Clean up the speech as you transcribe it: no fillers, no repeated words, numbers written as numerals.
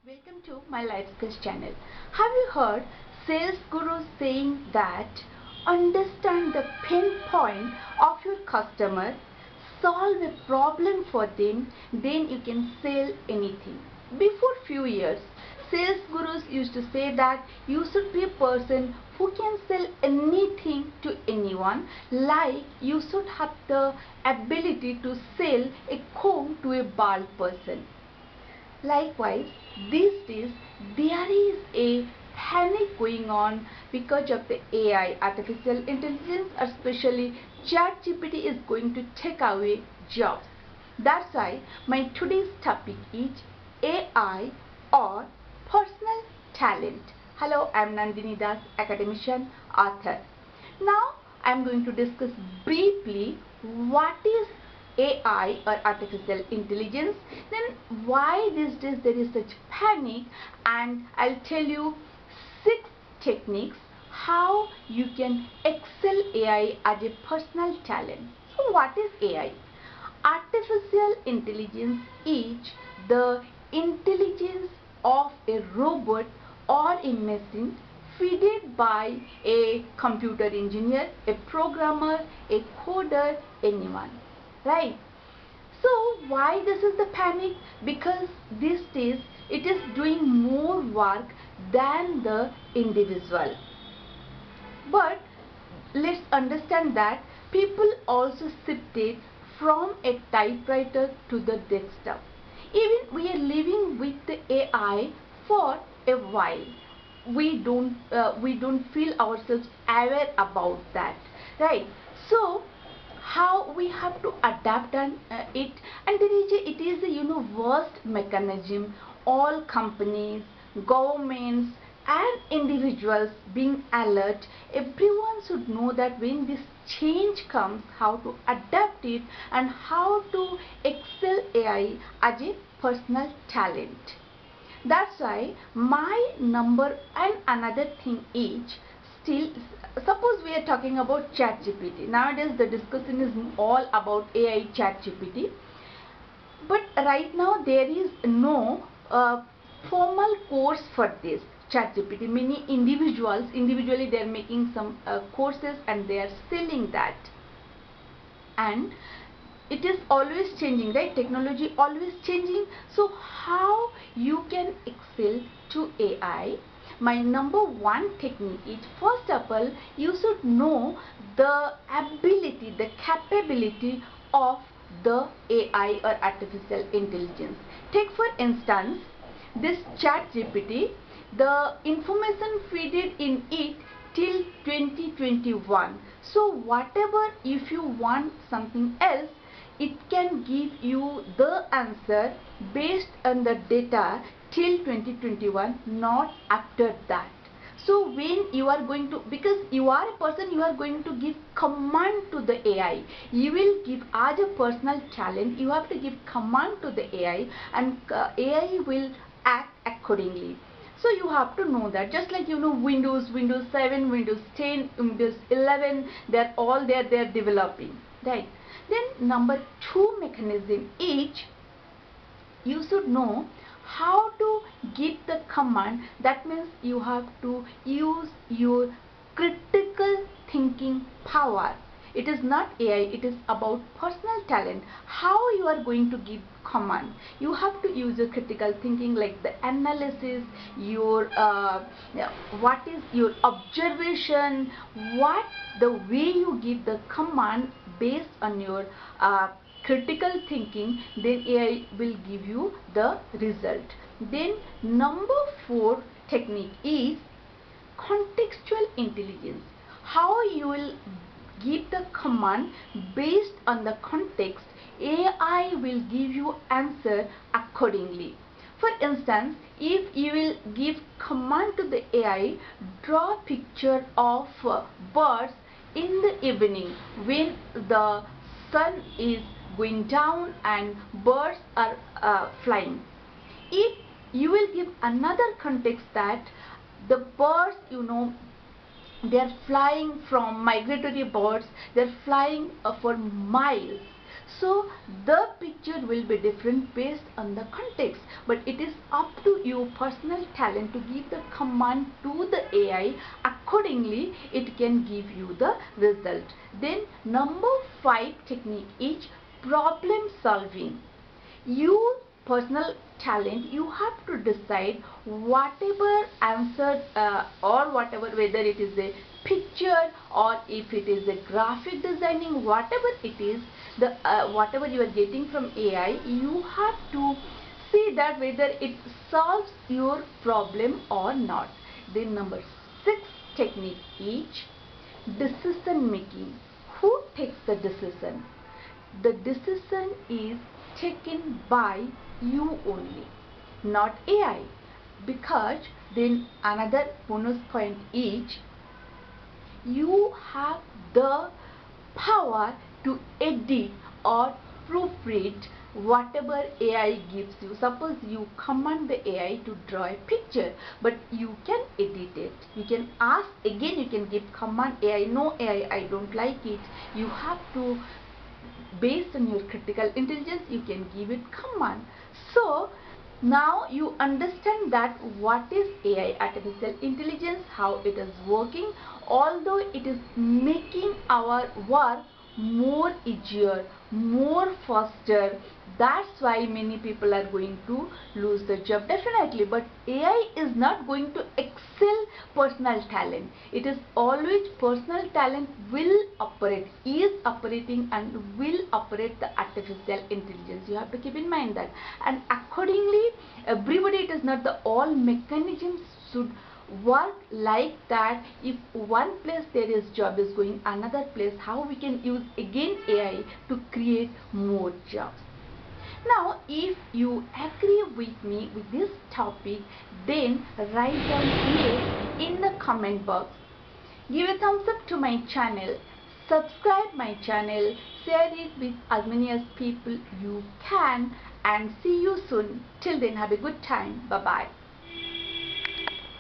Welcome to my Life Skills channel. Have you heard sales gurus saying that understand the pain point of your customer, solve a problem for them, then you can sell anything. Before few years, sales gurus used to say that you should be a person who can sell anything to anyone, like you should have the ability to sell a comb to a bald person. Likewise, these days there is a panic going on because of the AI, artificial intelligence, especially ChatGPT is going to take away jobs. That's why my today's topic is AI or personal talent. Hello, I am Nandini Das, academician, author. Now I am going to discuss briefly what is AI or artificial intelligence, then why these days there is such panic, and I'll tell you 6 techniques how you can excel AI as a personal talent. So what is AI? Artificial intelligence is the intelligence of a robot or a machine fed by a computer engineer, a programmer, a coder, anyone. Right? So why this is the panic? Because these days it is doing more work than the individual. But let's understand that people also shifted from a typewriter to the desktop. Even we are living with the AI for a while. We don't feel ourselves aware about that, right? So how we have to adapt it, and it is a vast mechanism. All companies, governments and individuals being alert, everyone should know that when this change comes, how to adapt it and how to excel AI as a personal talent. That's why my number and another thing is, still, suppose we are talking about ChatGPT. Nowadays the discussion is all about AI ChatGPT, but right now there is no formal course for this ChatGPT. Many individually they are making some courses and they are selling that, and it is always changing, right? Technology always changing. So how you can excel to AI? My number one technique is, first of all, you should know the ability, the capability of the AI or artificial intelligence. Take for instance this chat GPT, the information fed in it till 2021. So whatever, if you want something else, it can give you the answer based on the data till 2021, not after that. So when you are going to, because you are a person, you are going to give command to the AI. You will give, as a personal talent, you have to give command to the AI, and AI will act accordingly. So you have to know that, just like Windows 7, Windows 10, Windows 11, they're all there, they're developing, right? Then number 2 mechanism is, you should know how to give the command. That means you have to use your critical thinking power. It is not AI, it is about personal talent. How you are going to give command? You have to use your critical thinking, like the analysis, your what is your observation, what the way you give the command based on your critical thinking, then AI will give you the result. Then number 4 technique is contextual intelligence. How you will give the command based on the context, AI will give you answer accordingly. For instance, if you will give command to the AI, draw a picture of birds in the evening when the sun is going down and birds are flying. If you will give another context that the birds, they are flying from migratory birds, they are flying for miles. So the picture will be different based on the context, but it is up to your personal talent to give the command to the AI. Accordingly it can give you the result. Then number 5 technique is problem solving. Your personal talent, you have to decide whatever answer or whatever, whether it is a picture or if it is a graphic designing, whatever it is, the whatever you are getting from AI, you have to see that whether it solves your problem or not. Then number 6 technique is decision making. Who takes the decision? The decision is taken by you only, not AI. Because then another bonus point is you have the power to edit or proofread whatever AI gives you. Suppose you command the AI to draw a picture, but you can edit it. You can ask again, you can give command AI, no AI, I don't like it. You have to, based on your critical intelligence, you can give it command. So now you understand that what is AI, artificial intelligence, how it is working. Although it is making our work more easier, more faster, that's why many people are going to lose the job definitely. But AI is not going to excel personal talent. It is always personal talent will operate, is operating and will operate the artificial intelligence. You have to keep in mind that. And accordingly everybody, it is not the all mechanisms should work like that. If one place there is job is going, another place how we can use again AI to create more jobs. Now if you agree with me with this topic, then write down here in the comment box. Give a thumbs up to my channel, subscribe my channel, share it with as many as people you can, and see you soon. Till then, have a good time. Bye bye.